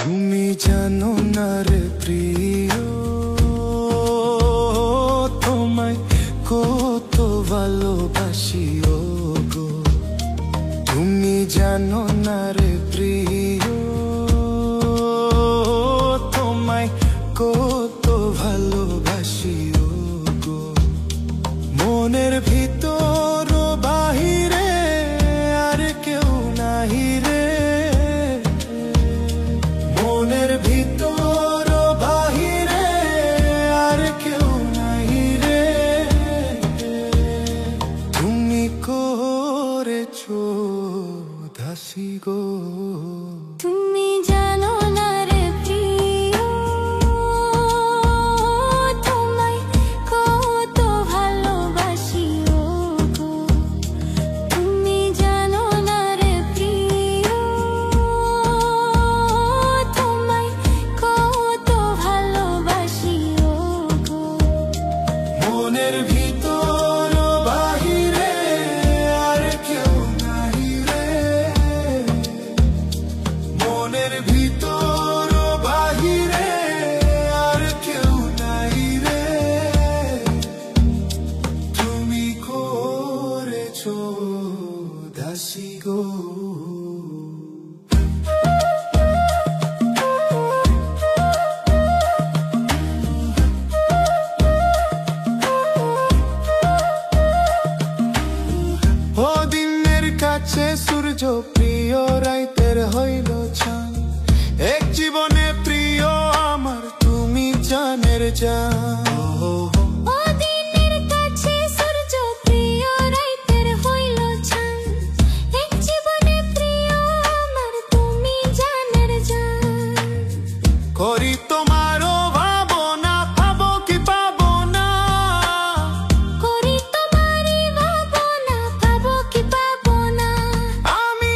তুমি জানো না রে প্রিয়, তোমায় কত ভালোবাসি গো। তুমি জানো না রে প্রিয়, তোমায় কত ভালোবাসি গো। মনের ভিতর বাহিরে আর কেউ নাহি রে, মনের ভিতর বাহিরে আর কেউ নাহি রে। তুমি করেছো দাসী গো। তুমি জানো না রে প্রিয়, তোমায় কত ভালোবাসি গো। তুমি জানো না রে প্রিয়, তোমায় কত ভালোবাসি গো। মনের ভিতর বাহিরে আর কেউ নাহি রে, মনের ভিতর বাহিরে আর কেউ নাহি রে। তুমি করেছো দাসী গো। ও দিনের কাছে সূর্য প্রিয়, রাইতের হইল চাঁদ। এক জীবনে প্রিয় আমার তুমি জানের জান। ও দিনের কাছে সূর্য প্রিয়, রাইতের হইল চাঁদ। এক জীবনে প্রিয় আমার তুমি জানের জান। করি তোমারও ভাবনা, পাবো কি পাবো না। করি তোমারই ভাবনা, পাবো কি পাবো না। আমি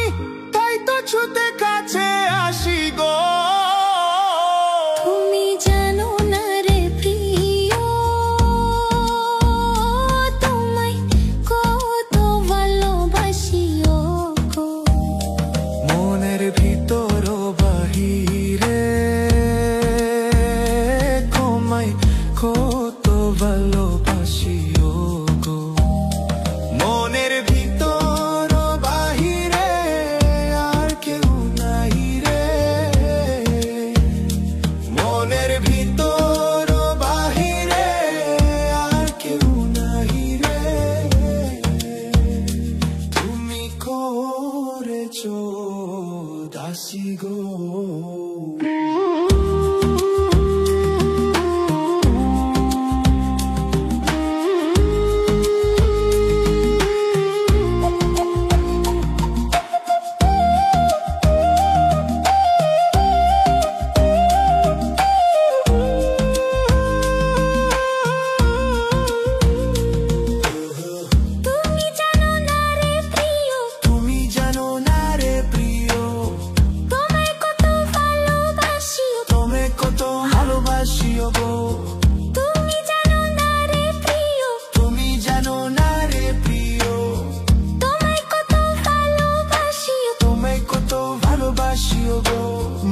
তাই তো ছুতে কাছে আসি গো। তুমি জানো না রে প্রিয়, তোমায় কত ভালোবাসি গো। মনের ভিতর বাহিরে তোমায় কত ভালোবাসি গো। মনের ভিতর বাহিরে আর কেউ নাহি রে, মনের ভিতর বাহিরে আর কেউ নাহি রে। তুমি করেছো দাসী গো। তুমি জানো না রে প্রিয়, তুমি জানো না রে প্রিয়, তোমায় কত ভালোবাসি। তুমি কত ভালোবাসি গো। তুমি জানো না রে প্রিয়, তুমি জানো না রে প্রিয়, তোমায় কত ভালোবাসি। তুমি কত ভালোবাসি গো।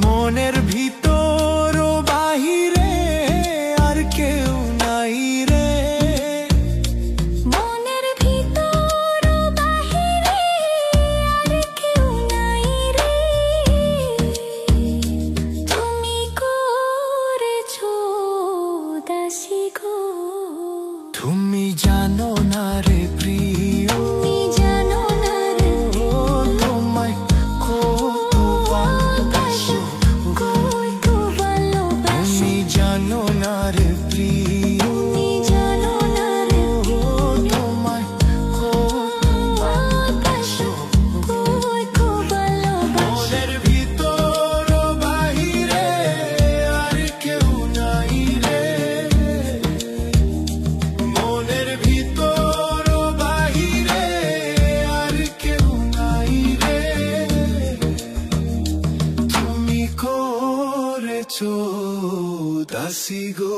মনের ভিতর বাহিরে আর কেউ নাই রে, মনের ভিতর বাহিরে আর কেউ নাই রে। তুমি করেছো দাসী গো। তুমি জানো না রে প্রিয়, তুমি জানো না রে তোমায় কত ভালোবাসি গো। কত ভালোবাসি। তুমি জানো না রে প্রিয়, তুমি জানো না রে তোমায় কত ভালোবাসি, কত ভালোবাসি। মনের ভিতর বাহিরে আর কেউ নাই রে, মনের ভিতর বাহিরে আর কেউ নাই রে। তুমি করেছো দাসী গো।